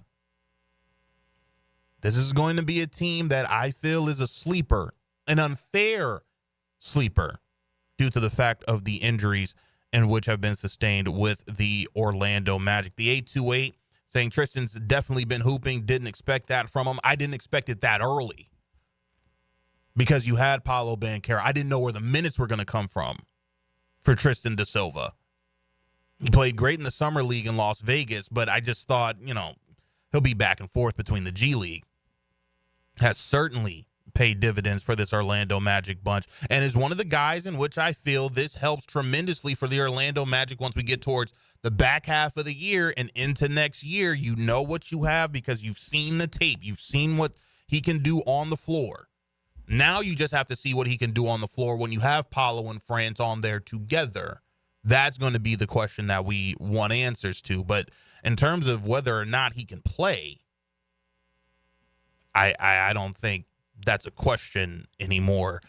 [SPEAKER 3] This is going to be a team that I feel is a sleeper, an unfair sleeper, due to the fact of the injuries in which have been sustained with the Orlando Magic. The 828 saying Tristan's definitely been hooping. Didn't expect that from him. I didn't expect it that early because you had Paolo Banchero. I didn't know where the minutes were going to come from for Tristan da Silva. He played great in the Summer League in Las Vegas, but I just thought, he'll be back and forth between the G League. Has certainly paid dividends for this Orlando Magic bunch and is one of the guys in which I feel this helps tremendously for the Orlando Magic once we get towards the back half of the year and into next year. You know what you have because you've seen the tape. You've seen what he can do on the floor. Now you just have to see what he can do on the floor when you have Paolo and Franz on there together. That's going to be the question that we want answers to. But in terms of whether or not he can play, I don't think that's a question anymore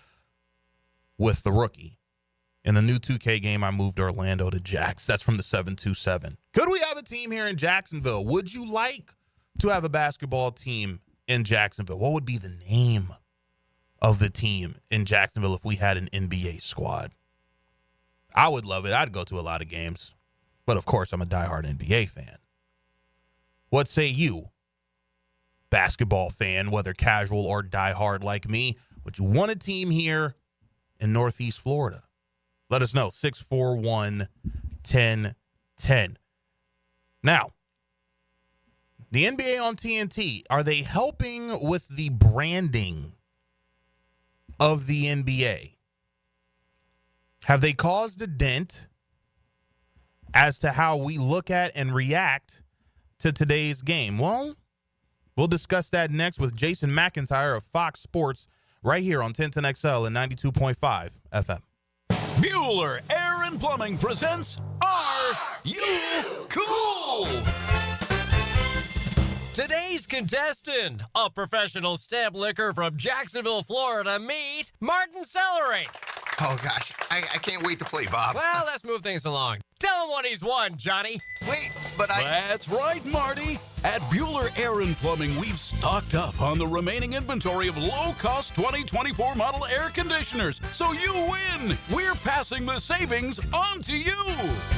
[SPEAKER 3] with the rookie. In the new 2K game, I moved Orlando to Jax. That's from the 727. Could we have a team here in Jacksonville? Would you like to have a basketball team in Jacksonville? What would be the name of the team in Jacksonville if we had an NBA squad? I would love it. I'd go to a lot of games. But, of course, I'm a diehard NBA fan. What say you, basketball fan, whether casual or diehard like me? Would you want a team here in Northeast Florida? Let us know. 641-1010. Now, the NBA on TNT, are they helping with the branding of the NBA? Have they caused a dent as to how we look at and react to today's game? Well, we'll discuss that next with Jason McIntyre of Fox Sports right here on 1010XL and 92.5 FM.
[SPEAKER 8] Bueller Air and Plumbing presents Are You Cool?
[SPEAKER 9] Today's contestant, a professional stamp licker from Jacksonville, Florida, meet Martin Celery.
[SPEAKER 10] Oh, gosh. I can't wait to play, Bob.
[SPEAKER 9] Well, let's move things along. Tell him what he's won, Johnny.
[SPEAKER 10] Wait, but
[SPEAKER 8] That's right, Marty. At Bueller Air and Plumbing, we've stocked up on the remaining inventory of low-cost 2024 model air conditioners. So you win. We're passing the savings on to you.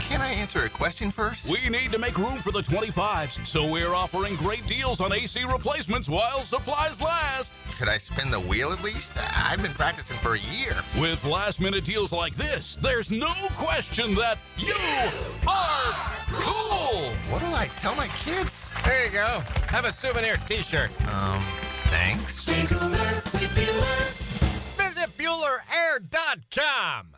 [SPEAKER 10] Can I answer a question first?
[SPEAKER 8] We need to make room for the 25s, so we're offering great deals on AC replacements while supplies last.
[SPEAKER 10] Could I spin the wheel at least? I've been practicing for a year.
[SPEAKER 8] With last-minute deals like this, there's no question that you are cool.
[SPEAKER 10] What do I tell my kids?
[SPEAKER 9] There you go. Have a souvenir t-shirt.
[SPEAKER 10] Thanks.
[SPEAKER 7] Stay cooler with Bueller.
[SPEAKER 9] Visit BuellerAir.com.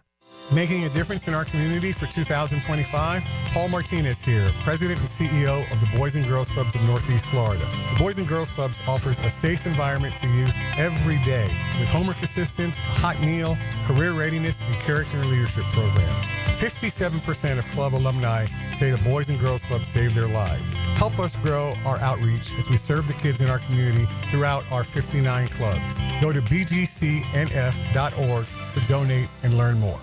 [SPEAKER 14] Making a difference in our community for 2025? Paul Martinez here, President and CEO of the Boys and Girls Clubs of Northeast Florida. The Boys and Girls Clubs offers a safe environment to youth every day with homework assistance, a hot meal, career readiness, and character and leadership programs. 57% of club alumni say the Boys and Girls Club saved their lives. Help us grow our outreach as we serve the kids in our community throughout our 59 clubs. Go to bgcnf.org to donate and learn more.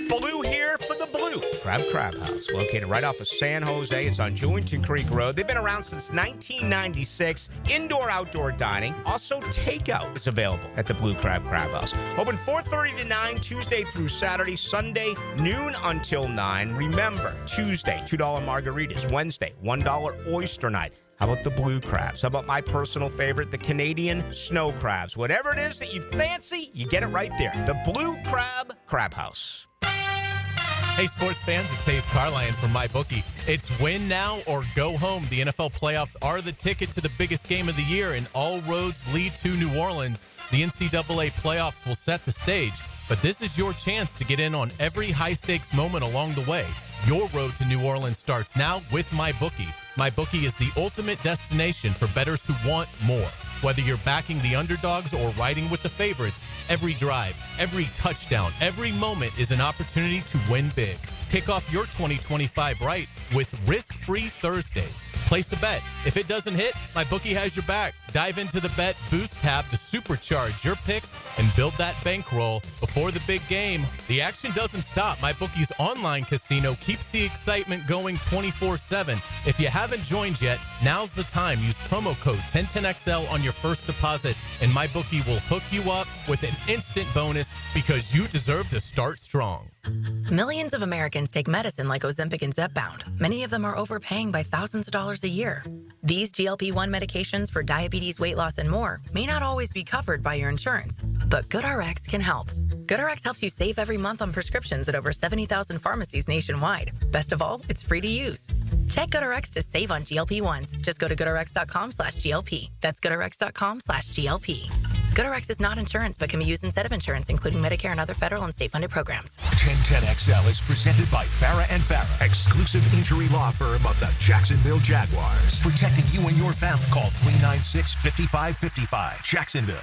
[SPEAKER 16] Blue here for the Blue Crab House, located right off of San Jose. It's on Jewington Creek Road. They've been around since 1996. Indoor-outdoor dining. Also, takeout is available at the Blue Crab House. Open 4:30 to 9, Tuesday through Saturday. Sunday, noon until 9. Remember, Tuesday, $2 margaritas. Wednesday, $1 oyster night. How about the blue crabs? How about my personal favorite, the Canadian snow crabs? Whatever it is that you fancy, you get it right there. The Blue Crab House.
[SPEAKER 11] Hey, sports fans, it's Hayes Carline from MyBookie. It's win now or go home. The NFL playoffs are the ticket to the biggest game of the year, and all roads lead to New Orleans. The NCAA playoffs will set the stage, but this is your chance to get in on every high-stakes moment along the way. Your road to New Orleans starts now with MyBookie. MyBookie is the ultimate destination for bettors who want more. Whether you're backing the underdogs or riding with the favorites, every drive, every touchdown, every moment is an opportunity to win big. Kick off your 2025 right with risk-free Thursdays. Place a bet. If it doesn't hit, MyBookie has your back. Dive into the Bet Boost tab to supercharge your picks and build that bankroll before the big game. The action doesn't stop. MyBookie's online casino keeps the excitement going 24/7. If you haven't joined yet, now's the time. Use promo code 1010XL on your first deposit, and MyBookie will hook you up with an instant bonus because you deserve to start strong.
[SPEAKER 17] Millions of Americans take medicine like Ozempic and Zepbound. Many of them are overpaying by thousands of dollars a year. These GLP-1 medications for diabetes, weight loss, and more may not always be covered by your insurance, but GoodRx can help. GoodRx helps you save every month on prescriptions at over 70,000 pharmacies nationwide. Best of all, it's free to use. Check GoodRx to save on GLP-1s. Just go to GoodRx.com/GLP. That's GoodRx.com/GLP. GoodRx is not insurance, but can be used instead of insurance, including Medicare and other federal and state-funded programs.
[SPEAKER 2] 1010XL is presented by Farrah & Farrah, exclusive injury law firm of the Jacksonville Jaguars. Protecting you and your family. Call 396-5555. Jacksonville.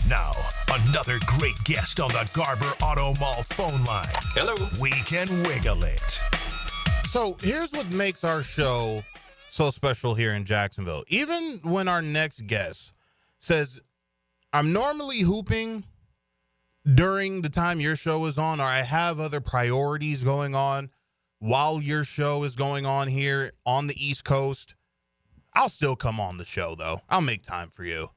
[SPEAKER 2] Now, another great guest on the Garber Auto Mall phone line.
[SPEAKER 3] Hello.
[SPEAKER 2] We can wiggle it.
[SPEAKER 3] So here's what makes our show so special here in Jacksonville. Even when our next guest says, I'm normally hooping during the time your show is on, or I have other priorities going on while your show is going on here on the East Coast, I'll still come on the show, though. I'll make time for you.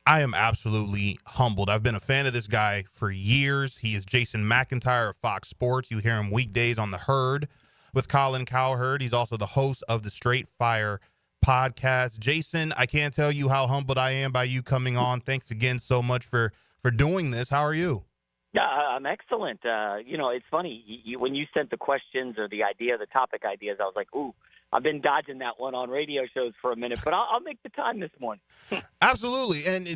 [SPEAKER 3] I am absolutely humbled. I've been a fan of this guy for years. He is Jason McIntyre of Fox Sports. You hear him weekdays on The Herd with Colin Cowherd. He's also the host of the Straight Fire podcast. Jason, I can't tell you how humbled I am by you coming on. Thanks again so much for doing this. How are you?
[SPEAKER 18] Yeah, I'm excellent. It's funny. When you sent the questions or the topic ideas, I was like, ooh, I've been dodging that one on radio shows for a minute, but I'll make the time this morning.
[SPEAKER 3] Absolutely. And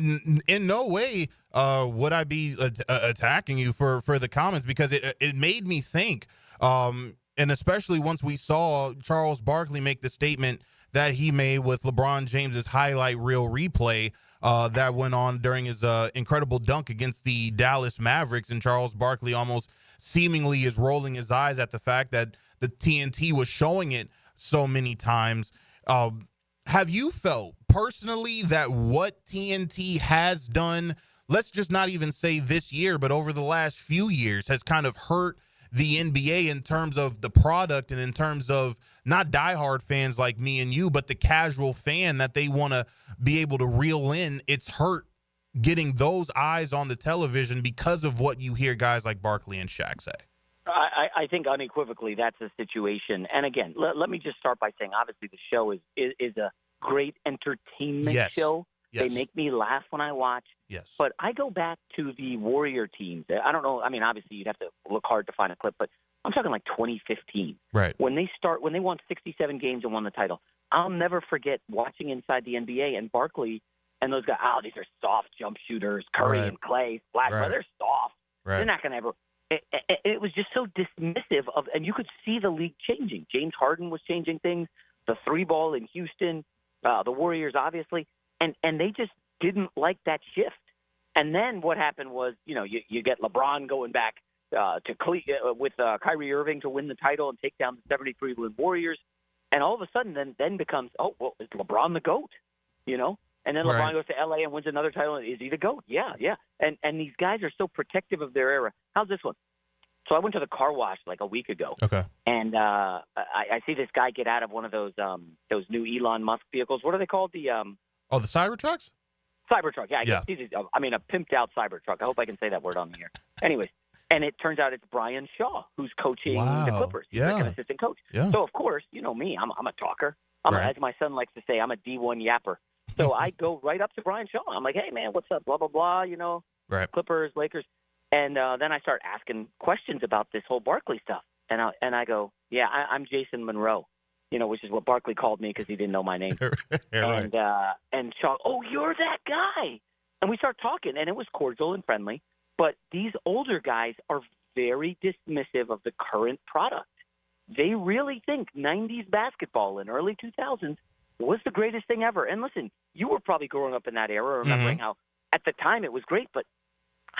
[SPEAKER 3] in no way would I be attacking you for the comments, because it made me think, and especially once we saw Charles Barkley make the statement that he made with LeBron James's highlight reel replay that went on during his incredible dunk against the Dallas Mavericks, and Charles Barkley almost seemingly is rolling his eyes at the fact that the TNT was showing it so many times. Have you felt personally that what TNT has done, let's just not even say this year, but over the last few years, has kind of hurt the NBA in terms of the product and in terms of not diehard fans like me and you, but the casual fan that they want to be able to reel in. It's hurt getting those eyes on the television because of what you hear guys like Barkley and Shaq say.
[SPEAKER 18] I think unequivocally that's the situation. And again, let me just start by saying, obviously, the show is a great entertainment show.
[SPEAKER 3] Yes.
[SPEAKER 18] They make me laugh when I watch.
[SPEAKER 3] Yes.
[SPEAKER 18] But I go back to the Warrior teams. I don't know. I mean, obviously, you'd have to look hard to find a clip, but I'm talking like 2015.
[SPEAKER 3] Right.
[SPEAKER 18] When they won 67 games and won the title. I'll never forget watching Inside the NBA and Barkley and those guys. Oh, these are soft jump shooters. Curry and Clay, Black, they're soft.
[SPEAKER 3] Right.
[SPEAKER 18] They're not going to ever. It was just so dismissive of, and you could see the league changing. James Harden was changing things. The three ball in Houston, the Warriors, obviously, and they just didn't like that shift. And then what happened was, you get LeBron going back with Kyrie Irving to win the title and take down the 73 Warriors, and all of a sudden then becomes, oh, well, is LeBron the GOAT? And then LeBron goes to L.A. and wins another title. Is he the GOAT? Yeah. And these guys are so protective of their era. How's this one? So I went to the car wash like a week ago.
[SPEAKER 3] Okay.
[SPEAKER 18] And I see this guy get out of one of those new Elon Musk vehicles. What are they called? The
[SPEAKER 3] Cybertrucks?
[SPEAKER 18] Cybertruck. Yeah. A pimped out Cybertruck. I hope I can say that word on the air. Anyways, and it turns out it's Brian Shaw who's coaching the Clippers. He's like an assistant coach.
[SPEAKER 3] Yeah.
[SPEAKER 18] So of course, you know me. I'm a talker. As my son likes to say, I'm a D1 yapper. So I go right up to Brian Shaw. I'm like, hey, man, what's up? Blah, blah, blah, Clippers, Lakers. And then I start asking questions about this whole Barkley stuff. And I go, yeah, I'm Jason Monroe, which is what Barkley called me because he didn't know my name. And Shaw, oh, you're that guy. And we start talking, and it was cordial and friendly. But these older guys are very dismissive of the current product. They really think 90s basketball and early 2000s was the greatest thing ever. And listen, you were probably growing up in that era, remembering how at the time it was great, but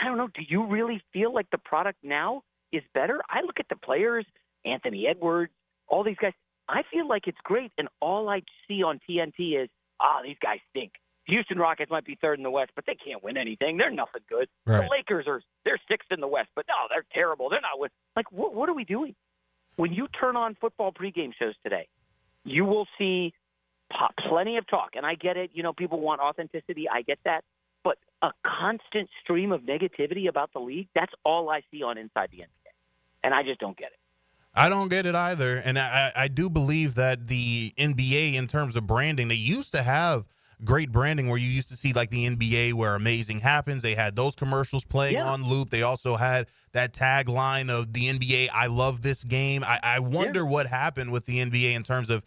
[SPEAKER 18] I don't know, do you really feel like the product now is better? I look at the players, Anthony Edwards, all these guys, I feel like it's great, and all I see on TNT is, these guys stink. Houston Rockets might be third in the West, but they can't win anything. They're nothing good.
[SPEAKER 3] Right.
[SPEAKER 18] The Lakers they're sixth in the West, but no, they're terrible. They're not winning. Like, what are we doing? When you turn on football pregame shows today, you will see plenty of talk, and I get it. People want authenticity. I get that. But a constant stream of negativity about the league, that's all I see on Inside the NBA. And I just don't get it.
[SPEAKER 3] I don't get it either. And I do believe that the NBA, in terms of branding, they used to have great branding where you used to see like the NBA where amazing happens. They had those commercials playing on loop. They also had that tagline of the NBA, I love this game. I wonder what happened with the NBA in terms of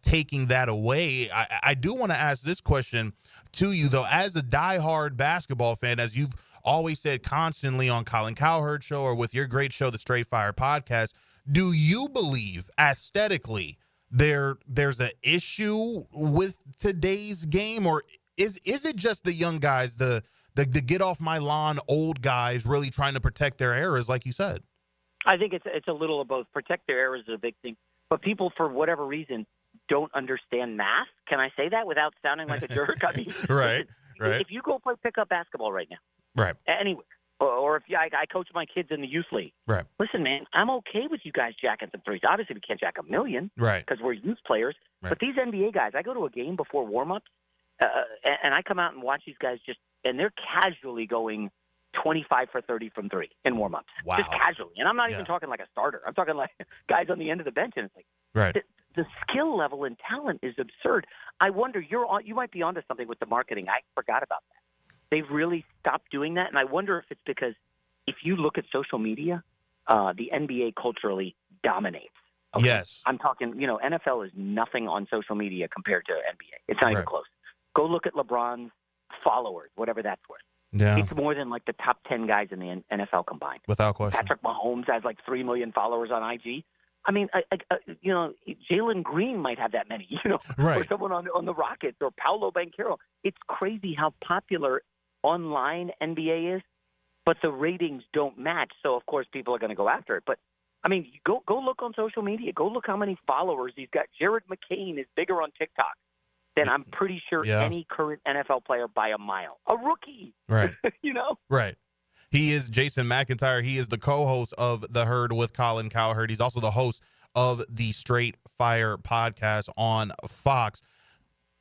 [SPEAKER 3] taking that away. I do want to ask this question to you, though, as a diehard basketball fan, as you've always said constantly on Colin Cowherd's show or with your great show, the Straight Fire Podcast, do you believe aesthetically there's an issue with today's game, or is it just the young guys, the get off my lawn old guys really trying to protect their eras, like you said?
[SPEAKER 18] I think it's a little of both. Protect their eras is a big thing, but people, for whatever reason, don't understand math. Can I say that without sounding like a jerk? I mean,
[SPEAKER 3] right.
[SPEAKER 18] If you go play pickup basketball right now,
[SPEAKER 3] right,
[SPEAKER 18] anywhere, or if I coach my kids in the youth league,
[SPEAKER 3] right.
[SPEAKER 18] Listen, man, I'm okay with you guys jacking some threes. Obviously, we can't jack a million,
[SPEAKER 3] right,
[SPEAKER 18] because we're youth players.
[SPEAKER 3] Right.
[SPEAKER 18] But these NBA guys, I go to a game before warm-ups, and I come out and watch these guys and they're casually going 25 for 30 from three in warm-ups, just casually. And I'm not even talking like a starter. I'm talking like guys on the end of the bench, and it's like,
[SPEAKER 3] right.
[SPEAKER 18] The skill level and talent is absurd. I wonder, you might be onto something with the marketing. I forgot about that. They've really stopped doing that, and I wonder if it's because if you look at social media, the NBA culturally dominates. Okay?
[SPEAKER 3] Yes.
[SPEAKER 18] I'm talking, NFL is nothing on social media compared to NBA. It's not even close. Go look at LeBron's followers, whatever that's worth.
[SPEAKER 3] Yeah.
[SPEAKER 18] It's more than like the top 10 guys in the NFL combined.
[SPEAKER 3] Without question.
[SPEAKER 18] Patrick Mahomes has like 3 million followers on IG. I mean, Jalen Green might have that many,
[SPEAKER 3] right.
[SPEAKER 18] Or someone on the Rockets or Paolo Banchero. It's crazy how popular online NBA is, but the ratings don't match. So, of course, people are going to go after it. But, I mean, go look on social media. Go look how many followers he's got. Jared McCain is bigger on TikTok than I'm pretty sure any current NFL player by a mile. A rookie.
[SPEAKER 3] Right.
[SPEAKER 18] You know?
[SPEAKER 3] Right. He is Jason McIntyre. He is the co-host of The Herd with Colin Cowherd. He's also the host of the Straight Fire podcast on Fox.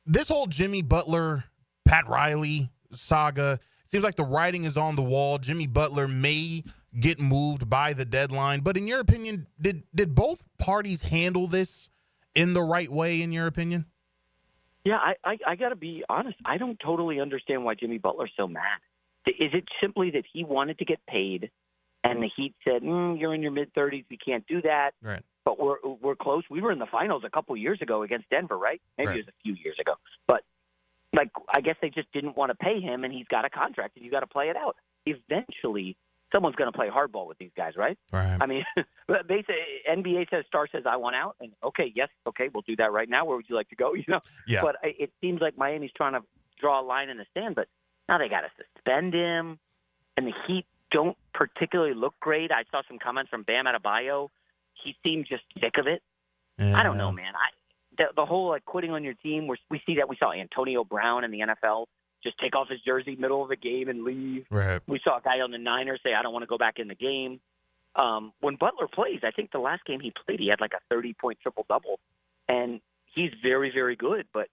[SPEAKER 3] This whole Jimmy Butler, Pat Riley saga, seems like the writing is on the wall. Jimmy Butler may get moved by the deadline. But in your opinion, did both parties handle this in the right way, in your opinion?
[SPEAKER 18] Yeah, I got to be honest. I don't totally understand why Jimmy Butler's so mad. Is it simply that he wanted to get paid, and the Heat said, "You're in your mid-30s, we can't do that."
[SPEAKER 3] Right.
[SPEAKER 18] But we're close. We were in the finals a couple years ago against Denver, right? Maybe it was a few years ago. But like, I guess they just didn't want to pay him, and he's got a contract, and you got to play it out. Eventually, someone's going to play hardball with these guys, right?
[SPEAKER 3] Right.
[SPEAKER 18] I mean, basically, NBA says, star says, I want out, and okay, we'll do that right now. Where would you like to go?
[SPEAKER 3] Yeah.
[SPEAKER 18] But it seems like Miami's trying to draw a line in the sand, but now they got to suspend him, and the Heat don't particularly look great. I saw some comments from Bam Adebayo. He seemed just sick of it.
[SPEAKER 3] Yeah.
[SPEAKER 18] I don't know, man. The whole like quitting on your team. We saw Antonio Brown in the NFL just take off his jersey middle of a game and leave.
[SPEAKER 3] Right.
[SPEAKER 18] We saw a guy on the Niners say, "I don't want to go back in the game." When Butler plays, I think the last game he played, he had like a 30-point triple-double, and he's very, very good. But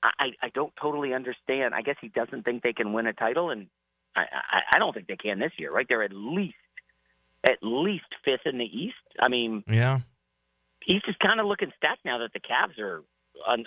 [SPEAKER 18] I don't totally understand. I guess he doesn't think they can win a title, and I don't think they can this year. Right? They're at least fifth in the East. I mean,
[SPEAKER 3] yeah.
[SPEAKER 18] East is kind of looking stacked now that the Cavs are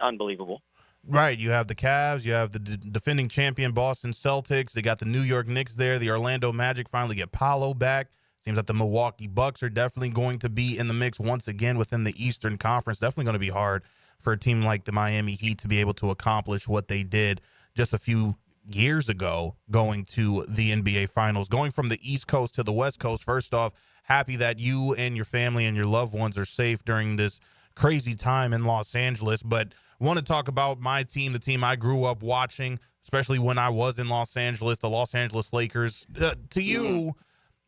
[SPEAKER 18] unbelievable.
[SPEAKER 3] Right. You have the Cavs. You have the defending champion Boston Celtics. They got the New York Knicks there. The Orlando Magic finally get Paolo back. Seems like the Milwaukee Bucks are definitely going to be in the mix once again within the Eastern Conference. Definitely going to be hard for a team like the Miami Heat to be able to accomplish what they did just a few years ago, going to the NBA Finals, going from the East Coast to the West Coast. First off, happy that you and your family and your loved ones are safe during this crazy time in Los Angeles. But want to talk about my team, the team I grew up watching, especially when I was in Los Angeles, the Los Angeles Lakers. To you,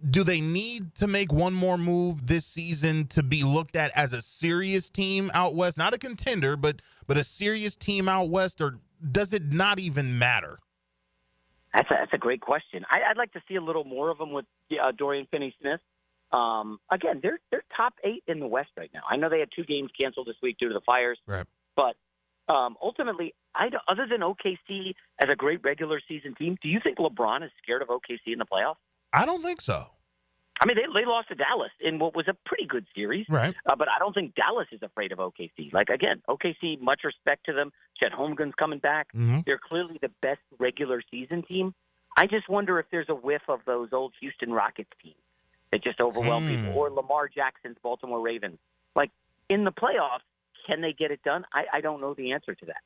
[SPEAKER 3] do they need to make one more move this season to be looked at as a serious team out west? Not a contender, but a serious team out west, or does it not even matter?
[SPEAKER 18] That's a great question. I'd like to see a little more of them with Dorian Finney-Smith. Again, they're top 8 in the West right now. I know they had 2 games canceled this week due to the fires.
[SPEAKER 3] Right.
[SPEAKER 18] But ultimately, other than OKC as a great regular season team, do you think LeBron is scared of OKC in the playoffs?
[SPEAKER 3] I don't think so.
[SPEAKER 18] I mean, they lost to Dallas in what was a pretty good series.
[SPEAKER 3] Right.
[SPEAKER 18] But I don't think Dallas is afraid of OKC. Like, again, OKC, much respect to them. Chet Holmgren's coming back.
[SPEAKER 3] Mm-hmm.
[SPEAKER 18] They're clearly the best regular season team. I just wonder if there's a whiff of those old Houston Rockets teams that just overwhelm people, or Lamar Jackson's Baltimore Ravens. Like, in the playoffs, can they get it done? I don't know the answer to that.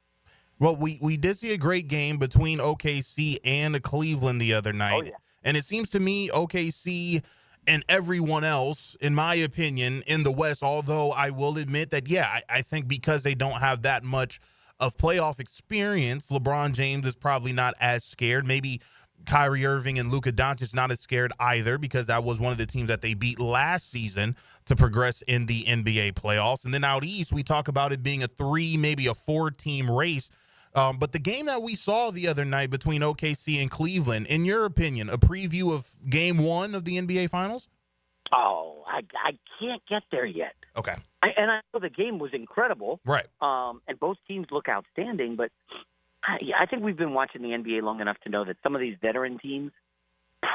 [SPEAKER 3] Well, we did see a great game between OKC and Cleveland the other night.
[SPEAKER 18] Oh, yeah.
[SPEAKER 3] And it seems to me OKC and everyone else, in my opinion, in the West, although I will admit that, I think because they don't have that much of playoff experience, LeBron James is probably not as scared. Maybe Kyrie Irving and Luka Doncic not as scared either, because that was one of the teams that they beat last season to progress in the NBA playoffs. And then out east, we talk about it being a 3, maybe a 4-team race. But the game that we saw the other night between OKC and Cleveland, in your opinion, a preview of Game 1 of the NBA Finals?
[SPEAKER 18] Oh, I can't get there yet.
[SPEAKER 3] Okay.
[SPEAKER 18] I know the game was incredible.
[SPEAKER 3] Right.
[SPEAKER 18] And both teams look outstanding, but I think we've been watching the NBA long enough to know that some of these veteran teams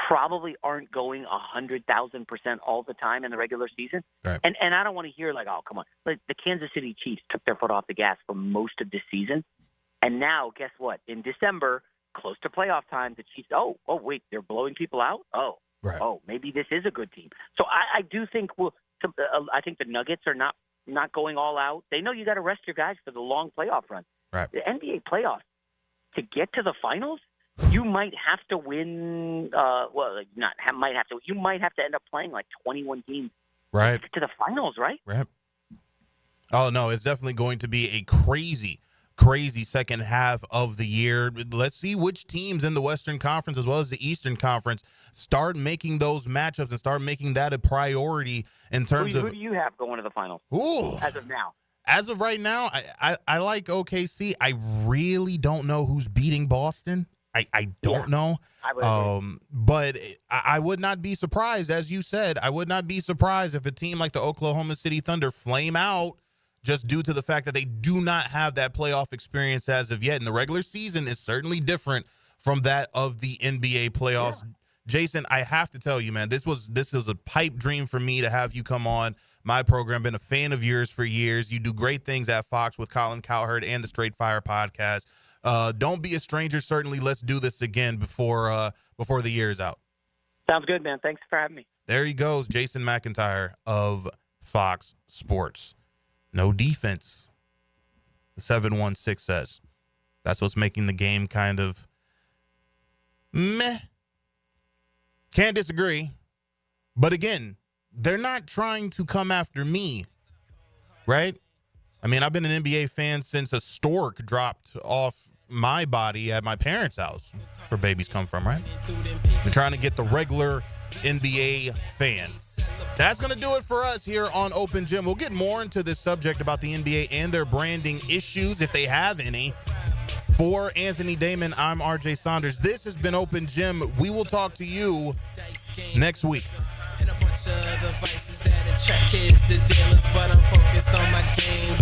[SPEAKER 18] probably aren't going 100,000% all the time in the regular season.
[SPEAKER 3] Right.
[SPEAKER 18] And I don't want to hear like, oh, come on. Like, the Kansas City Chiefs took their foot off the gas for most of the season. And now, guess what? In December, close to playoff time, the Chiefs, wait, they're blowing people out?
[SPEAKER 3] Right.
[SPEAKER 18] Maybe this is a good team. So I do think I think the Nuggets are not going all out. They know you got to rest your guys for the long playoff run.
[SPEAKER 3] Right.
[SPEAKER 18] The NBA playoffs, to get to the finals, you might have to win. You might have to end up playing like 21 teams
[SPEAKER 3] right.
[SPEAKER 18] to get to the finals, right?
[SPEAKER 3] Right. Oh, no, it's definitely going to be a crazy second half of the year. Let's see which teams in the Western Conference as well as the Eastern Conference start making those matchups and start making that a priority in terms of...
[SPEAKER 18] Who do you have going to the finals as of now?
[SPEAKER 3] As of right now, I like OKC. I really don't know who's beating Boston. I don't know. But I would not be surprised, as you said, I would not be surprised if a team like the Oklahoma City Thunder flame out just due to the fact that they do not have that playoff experience as of yet. And the regular season is certainly different from that of the NBA playoffs. Yeah. Jason, I have to tell you, man, this was a pipe dream for me to have you come on my program. Been a fan of yours for years. You do great things at Fox with Colin Cowherd and the Straight Fire podcast. Don't be a stranger. Certainly, let's do this again before the year's out.
[SPEAKER 18] Sounds good, man. Thanks for having me.
[SPEAKER 3] There he goes, Jason McIntyre of Fox Sports. No defense, the 716 says. That's what's making the game kind of meh. Can't disagree. But again, they're not trying to come after me, right? I mean, I've been an NBA fan since a stork dropped off my body at my parents' house. That's where babies come from, right? They're trying to get the regular NBA fan. That's going to do it for us here on Open Gym. We'll get more into this subject about the NBA and their branding issues, if they have any. For Anthony Damon, I'm RJ Saunders. This has been Open Gym. We will talk to you next week.
[SPEAKER 19] And a bunch of other vices that attract kids, the dealers, but I'm focused on my game.